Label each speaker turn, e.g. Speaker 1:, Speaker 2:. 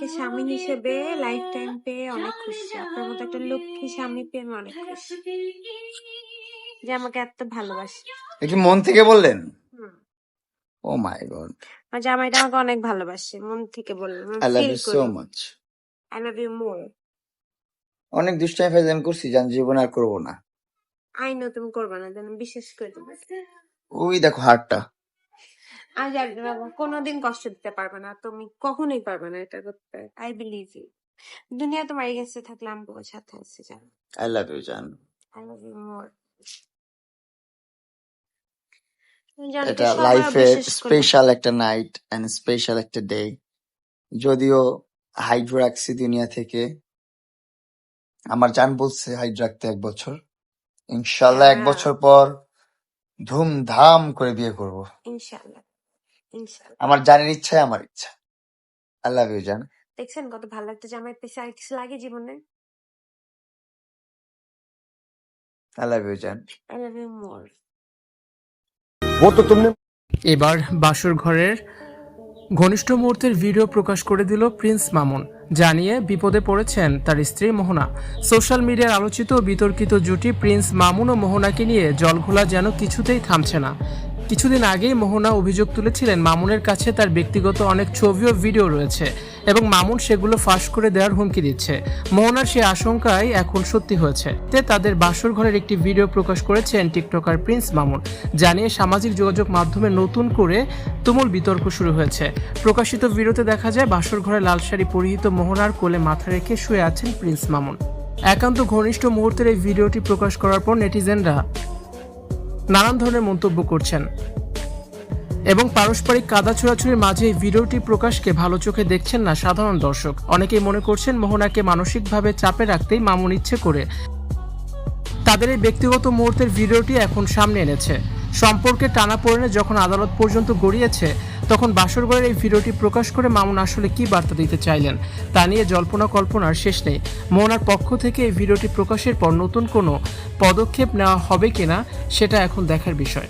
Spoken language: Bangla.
Speaker 1: আপনাকে স্বামী হিসেবে লাইফ টাইম পেয়ে অনেক খুশি। আপনার মতো একটা লক্ষ্মী স্বামী পেয়ে আমি অনেক খুশি যে আমাকে এত ভালোবাসে।
Speaker 2: এটা কি মন থেকে বললেন?
Speaker 1: হুম,
Speaker 2: ও মাই গড,
Speaker 1: আমার জামাইটা আমাকে অনেক ভালোবাসে, মন থেকে বললাম, আমি
Speaker 2: I love
Speaker 1: feel
Speaker 2: you so
Speaker 1: করি।
Speaker 2: Much.
Speaker 1: I love you more.
Speaker 2: অনেক দুষ্টামি ফাইজলাম করছি, জান জীবন আর করবো না।
Speaker 1: আই নো তুমি করবে না, যেন বিশ্বাস করে দেবো।
Speaker 2: ওই দেখো হারটা।
Speaker 1: আমি জানি না, কোনোদিন কষ্ট দিতে পারবে না, তুমি কখনোই পারবে না এটা করতে। I believe you. দুনিয়া তোমার এগেন্সে থাকলে আমি তোমার সাথে আছি, জানো।
Speaker 2: আই লাভ ইউ জান।
Speaker 1: I love you more. জানতে
Speaker 2: এটা
Speaker 1: সবাই
Speaker 2: লাইফের
Speaker 1: বিশ্বাস করবে।
Speaker 2: স্পেশাল একটা নাইট এন্ড স্পেশাল একটা ডে। যদিও হাইড রাখছি দুনিয়া থেকে, আমার জান বলছে হাইড রাখতে 1 বছর। ইনশাল্লাহ 1 বছর পর ধুমধাম করে বিয়ে করব।
Speaker 1: ইনশাআল্লাহ, ইনশাআল্লাহ।
Speaker 2: আমার জানের ইচ্ছাই আমার ইচ্ছা। আই লাভ ইউ জান।
Speaker 1: দেখছেন কত ভালো একটা জামাই পেয়েছে, আর কিছু লাগে জীবনে?
Speaker 2: আই লাভ ইউ জান।
Speaker 1: I love you more.
Speaker 3: এবার বাসর ঘরের ঘনিষ্ঠ মুহূর্তের ভিডিও প্রকাশ করে দিল প্রিন্স মামুন, জানিয়ে বিপদে পড়েছেন তার স্ত্রী মোহনা। সোশ্যাল মিডিয়ার আলোচিত বিতর্কিত জুটি প্রিন্স মামুন ও মোহনাকে নিয়ে জলঘোলা যেন কিছুতেই থামছে না। কিছুদিন আগেই মোহনা অভিযোগ তুলেছিলেন মামুনের কাছে তার ব্যক্তিগত অনেক ছবি ও ভিডিও রয়েছে এবং মামুন সেগুলো ফাঁস করে দেওয়ার হুমকি দিচ্ছে। মোহনার সেই আশঙ্কাই এখন সত্যি হয়েছে। তাদের বাসর ঘরের একটি ভিডিও প্রকাশ করেছেন টিকটকার প্রিন্স মামুন, জানিয়ে সামাজিক যোগাযোগ মাধ্যমে নতুন করে তুমুল বিতর্ক শুরু হয়েছে। প্রকাশিত ভিডিওতে দেখা যায় বাসর ঘরে লাল শাড়ি পরিহিত মোহনার কোলে মাথা রেখে শুয়ে আছেন প্রিন্স মামুন। একান্ত ঘনিষ্ঠ মুহূর্তের এই ভিডিওটি প্রকাশ করার পর নেটিজেনরা নানান ধরনের মন্তব্য করছেন এবং পারস্পরিক কাদা ছোড়াছুড়ির মাঝে এই ভিডিওটি প্রকাশকে ভালো চোখে দেখছেন না সাধারণ দর্শক। অনেকেই মনে করছেন মোহনাকে মানসিকভাবে চাপে রাখতেই মামুন ইচ্ছে করে তাদের এই ব্যক্তিগত মুহূর্তের ভিডিওটি এখন সামনে এনেছে। সম্পর্কে টানাপোড়েনে যখন আদালত পর্যন্ত গড়িয়েছে, তখন বাসরঘরের এই ভিডিওটি প্রকাশ করে মামুন আসলে কি বার্তা দিতে চাইলেন তা নিয়ে জল্পনা কল্পনার শেষ নেই। মোহনার পক্ষ থেকে এই ভিডিওটি প্রকাশের পর নতুন কোনো পদক্ষেপ নেওয়া হবে কিনা সেটা এখন দেখার বিষয়।